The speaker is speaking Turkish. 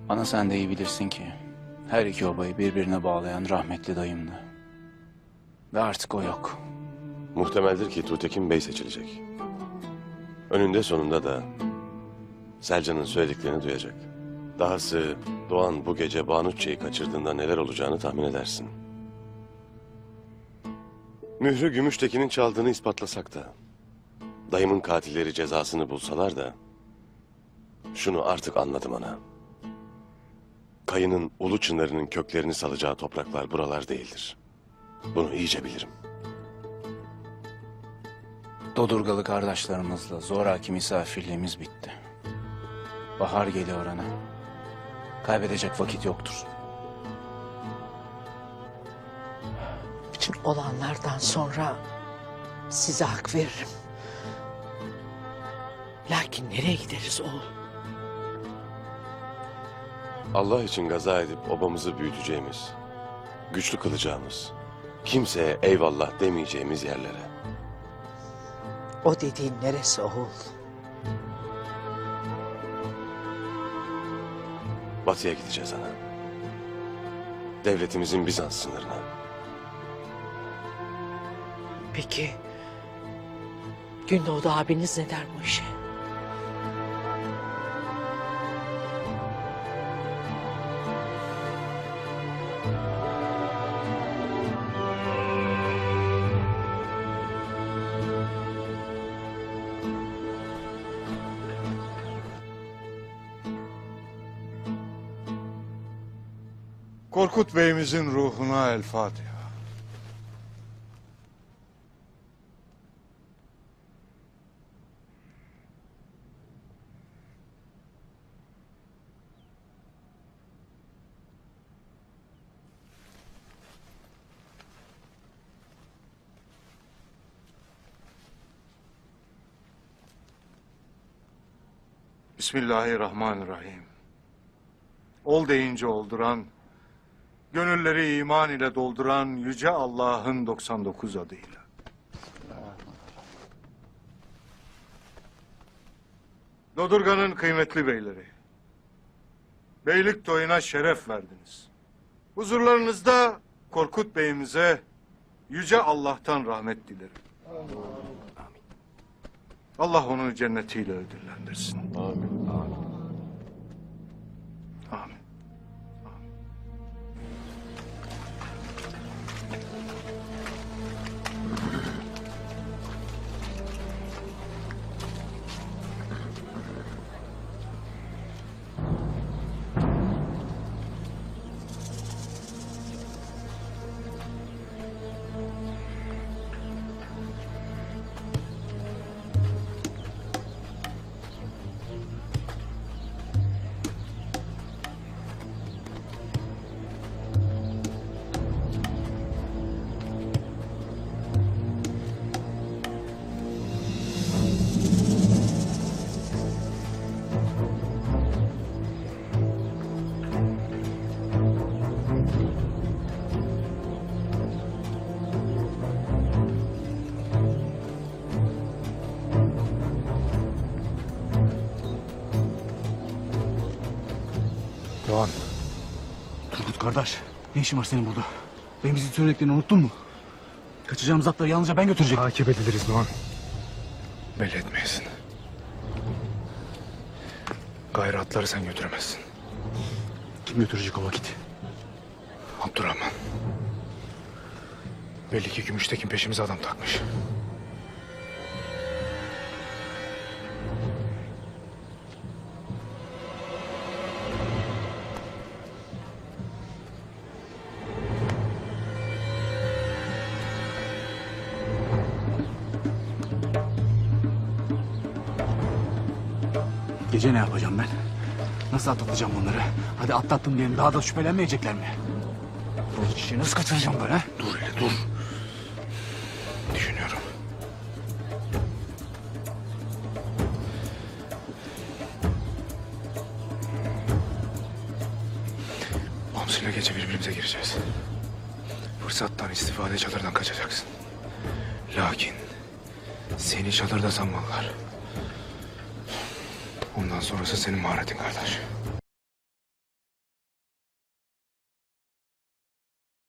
Ana sen de iyi bilirsin ki her iki obayı birbirine bağlayan rahmetli dayımdı. Ve artık o yok. Muhtemeldir ki Tuğtekin Bey seçilecek. Önünde sonunda da Selcan'ın söylediklerini duyacak. Dahası Doğan bu gece Banuççe'yi kaçırdığında neler olacağını tahmin edersin. Mührü Gümüştekin'in çaldığını ispatlasak da, dayımın katilleri cezasını bulsalar da, şunu artık anladım ana. Kayının ulu çınarının köklerini salacağı topraklar buralar değildir. Bunu iyice bilirim. Dodurgalı kardeşlerimizle zoraki misafirliğimiz bitti. Bahar geliyor ana. Kaybedecek vakit yoktur. Bütün olanlardan sonra size hak veririm. Lakin nereye gideriz oğul? Allah için gaza edip obamızı büyüteceğimiz, güçlü kılacağımız, kimseye eyvallah demeyeceğimiz yerlere. O dediğin neresi oğul? Batıya gideceğiz ana. Devletimizin Bizans sınırına. Peki Gündoğdu abiniz ne der bu işe? Korkut Bey'imizin ruhuna el Fatiha. Bismillahirrahmanirrahim. Ol deyince olduran, gönülleri iman ile dolduran Yüce Allah'ın 99 adıyla. Dodurga'nın kıymetli beyleri, beylik toyuna şeref verdiniz. Huzurlarınızda Korkut Bey'imize Yüce Allah'tan rahmet dilerim. Allah onu cennetiyle ödüllendirsin. Amin. Amin. Doğan. Turgut kardeş, ne işin var senin burada? Benim bizim söylediklerini unuttun mu? Kaçacağımız atları yalnızca ben götürecektim. Takip ediliriz Doğan. Belli etmeyesin. Gayrı atları sen götüremezsin. Kim götürecek o vakit? Abdurrahman. Belli ki Gümüştekin peşimize adam takmış. Gece ne yapacağım ben? Nasıl atlatacağım bunları? Hadi atlattım diyelim, daha da şüphelenmeyecekler mi? Bu işi nasıl kaçıracağım ben ha? Dur hele dur. Düşünüyorum. Hamsi'yle gece birbirimize gireceğiz. Fırsattan istifade çadırdan kaçacaksın. Lakin seni çadırda sanmalılar. Ondan sonrası senin maharetin kardeş.